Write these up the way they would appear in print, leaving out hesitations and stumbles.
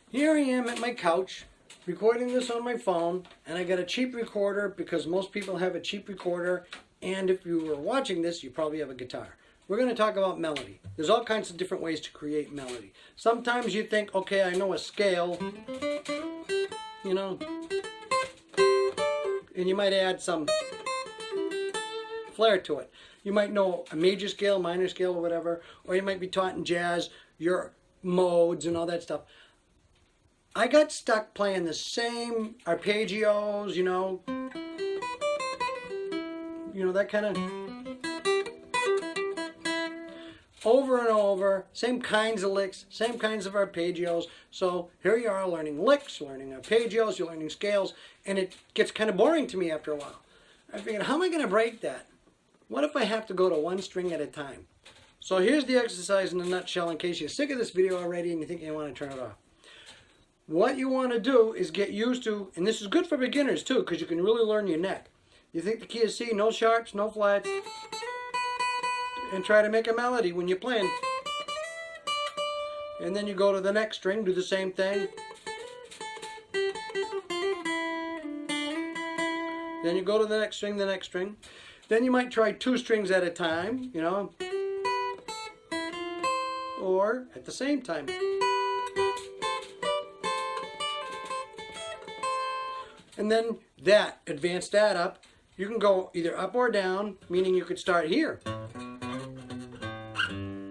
Here I am at my couch, recording this on my phone, and I got a cheap recorder because most people have a cheap recorder, and if you were watching this, you probably have a guitar. We're going to talk about melody. There's all kinds of different ways to create melody. Sometimes you think, okay, I know a scale, you know, and you might add some flair to it. You might know a major scale, minor scale, or whatever, or you might be taught in jazz your modes and all that stuff. I got stuck playing the same arpeggios, you know, that kind of over and over, same kinds of licks, same kinds of arpeggios. So here you are learning licks, learning arpeggios, you're learning scales, and it gets kind of boring to me after a while. I figured, how am I going to break that? What if I have to go to one string at a time? So here's the exercise in a nutshell in case you're sick of this video already and you think you want to turn it off. What you want to do is get used to, and this is good for beginners too, because you can really learn your neck. You think the key is C, no sharps, no flats, and try to make a melody when you're playing. And then you go to the next string, do the same thing. Then you go to the next string, the next string. Then you might try 2 strings at a time, you know, or at the same time. And then advance that up. You can go either up or down, meaning you could start here.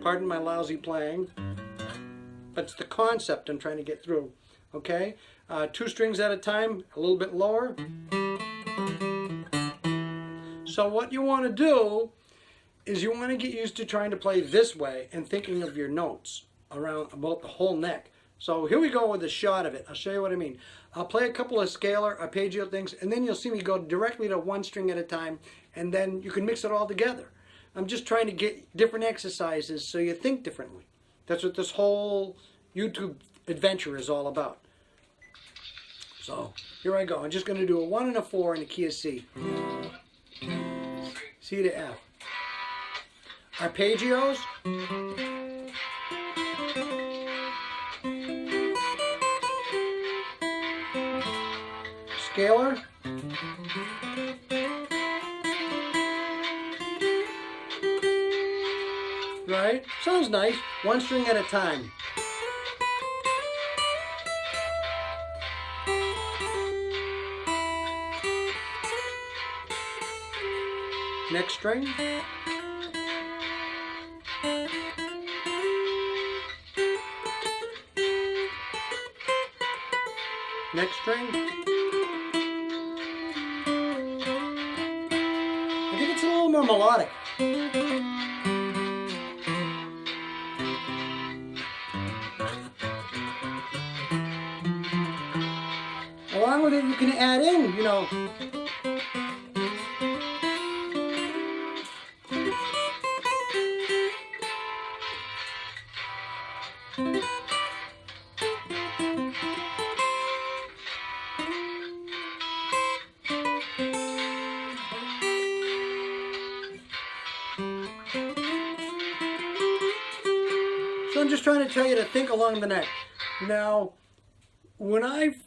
Pardon my lousy playing, but it's the concept I'm trying to get through. Okay? 2 strings at a time, a little bit lower. So what you want to do is you want to get used to trying to play this way and thinking of your notes about the whole neck. So here we go with a shot of it. I'll show you what I mean. I'll play a couple of scalar, arpeggio things, and then you'll see me go directly to 1 string at a time, and then you can mix it all together. I'm just trying to get different exercises so you think differently. That's what this whole YouTube adventure is all about. So here I go. I'm just going to do a 1 and a 4 in the key of C. C to F. Arpeggios. Scalar. Right? Sounds nice. 1 string at a time. Next string. Next string. I think it's a little more melodic. Along with it, you can add in, you know, so I'm just trying to tell you to think along the neck. Now, when I've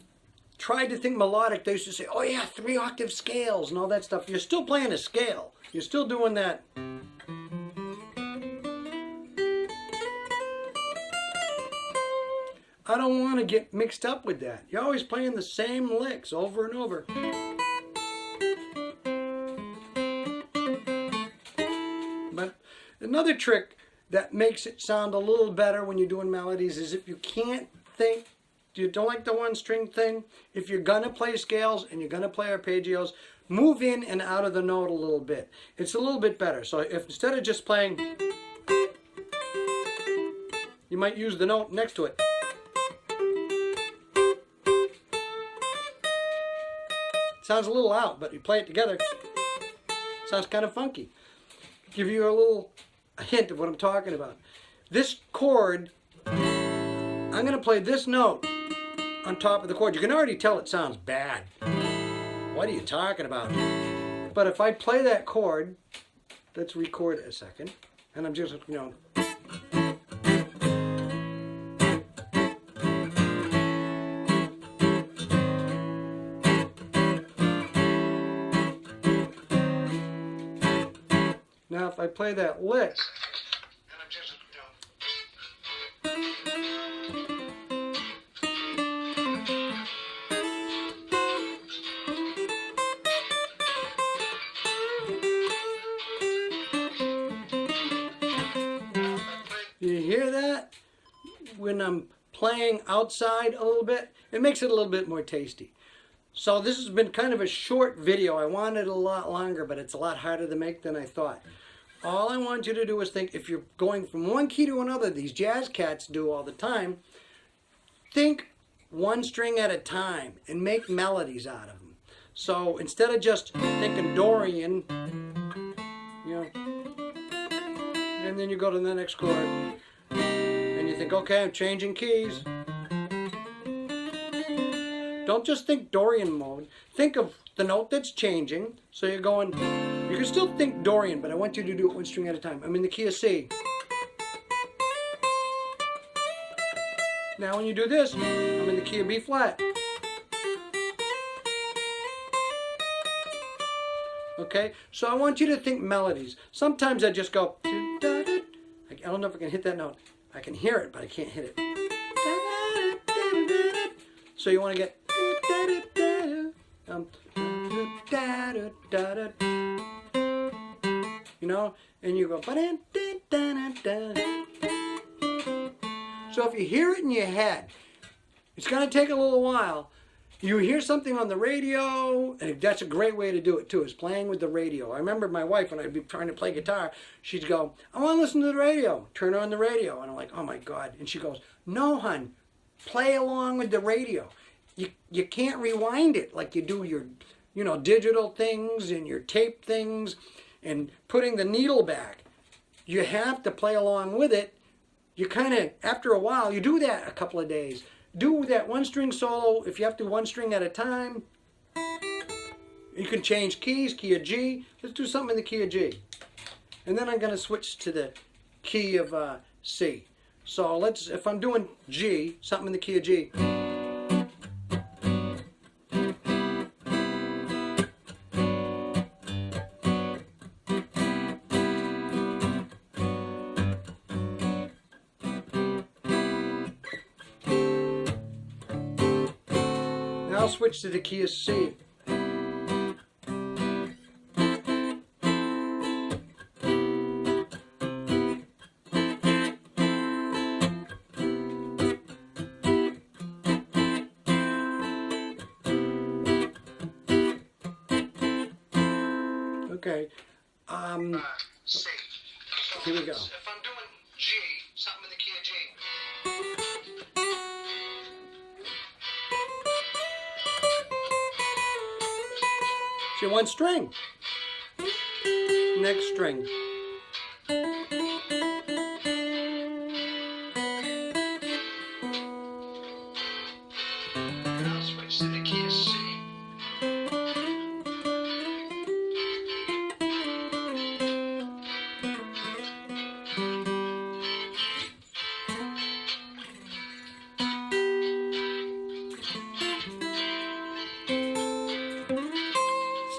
tried to think melodic, they used to say, oh yeah, 3-octave scales and all that stuff. You're still playing a scale. You're still doing that. I don't want to get mixed up with that. You're always playing the same licks over and over. But another trick that makes it sound a little better when you're doing melodies is if you can't think, you don't like the 1 string thing, if you're going to play scales and you're going to play arpeggios, move in and out of the note a little bit. It's a little bit better. So if instead of just playing, you might use the note next to it. Sounds a little out, but you play it together, sounds kind of funky. Give you a hint of what I'm talking about. This chord, I'm going to play this note on top of the chord. You can already tell it sounds bad. What are you talking about? But if I play that chord, let's record it a second, and I'm just, you know, Now if I play that lick, you hear that? When I'm playing outside a little bit, it makes it a little bit more tasty. So this has been kind of a short video. I wanted a lot longer, but it's a lot harder to make than I thought. All I want you to do is think, if you're going from one key to another, these jazz cats do all the time, think one string at a time and make melodies out of them. So instead of just thinking Dorian, you know, and then you go to the next chord, and you think, okay, I'm changing keys. Don't just think Dorian mode. Think of the note that's changing. So you're going, you can still think Dorian, but I want you to do it one string at a time. I'm in the key of C. Now when you do this, I'm in the key of B flat. Okay, so I want you to think melodies. Sometimes I just go, I don't know if I can hit that note. I can hear it, but I can't hit it. So you want to get, you know, and you go, so if you hear it in your head, it's going to take a little while. You hear something on the radio, and that's a great way to do it too, is playing with the radio. I remember my wife, when I'd be trying to play guitar, she'd go, I want to listen to the radio. Turn on the radio. And I'm like, oh my God. And she goes, no, hon, play along with the radio. You can't rewind it like you do your, you know, digital things and your tape things and putting the needle back. You have to play along with it. You kind of, after a while, you do that a couple of days. Do that one string solo, if you have to, one string at a time. You can change keys, key of G. Let's do something in the key of G. And then I'm going to switch to the key of C. So let's, if I'm doing G, something in the key of G. Now I'll switch to the key of C. Okay. C. So Here we go. If I'm doing G, something in the key of G. See, one string. Next string. Now I'll switch to the key of C.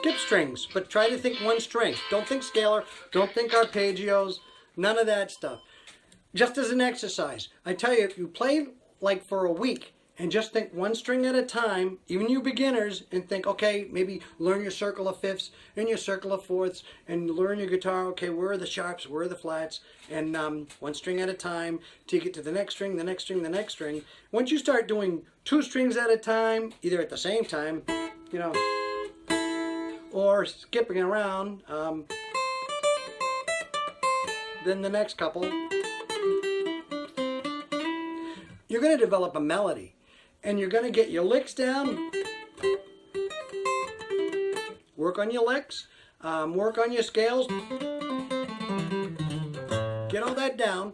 Skip strings, but try to think one string. Don't think scalar, don't think arpeggios, none of that stuff. Just as an exercise, I tell you, if you play like for a week and just think one string at a time, even you beginners, and think, okay, maybe learn your circle of fifths and your circle of fourths, and learn your guitar, okay, where are the sharps, where are the flats, and one string at a time till you get to the next string, the next string, the next string. Once you start doing two strings at a time, either at the same time, you know, or skipping around, then the next couple, you're going to develop a melody, and you're going to get your licks down, work on your licks, work on your scales, get all that down,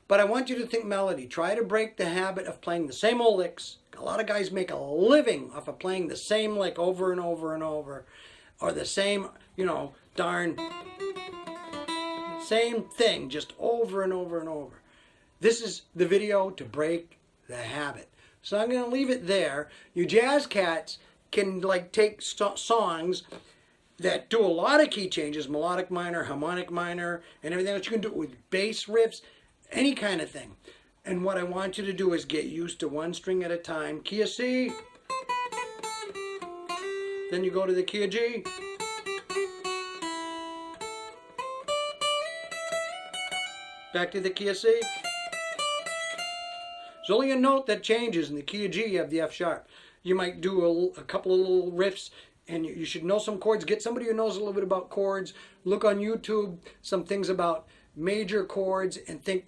but I want you to think melody. Try to break the habit of playing the same old licks. A lot of guys make a living off of playing the same lick over and over and over, or the same, you know, darn same thing just over and over and over. This is the video to break the habit. So I'm going to leave it there. You jazz cats can like take songs that do a lot of key changes, melodic minor, harmonic minor, and everything else. You can do it with bass riffs, any kind of thing. And what I want you to do is get used to one string at a time. Key of C. Then you go to the key of G. Back to the key of C. There's only a note that changes. In the key of G, you have the F sharp. You might do a couple of little riffs, and you should know some chords. Get somebody who knows a little bit about chords. Look on YouTube, some things about major chords, and think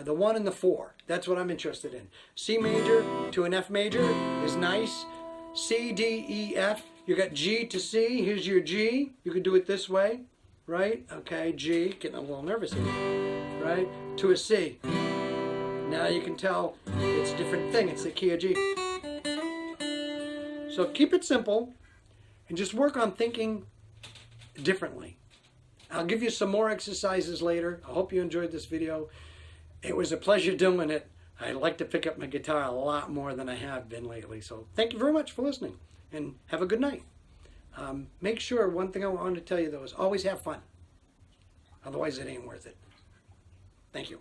the 1 and the 4. That's what I'm interested in. C major to an F major is nice. C, D, E, F. You got G to C. Here's your G. You could do it this way, right? Okay, G. Getting a little nervous here, right? To a C. Now you can tell it's a different thing. It's the key of G. So keep it simple and just work on thinking differently. I'll give you some more exercises later. I hope you enjoyed this video. It was a pleasure doing it. I like to pick up my guitar a lot more than I have been lately. So thank you very much for listening, and have a good night. Make sure, one thing I wanted to tell you though is always have fun. Otherwise it ain't worth it. Thank you.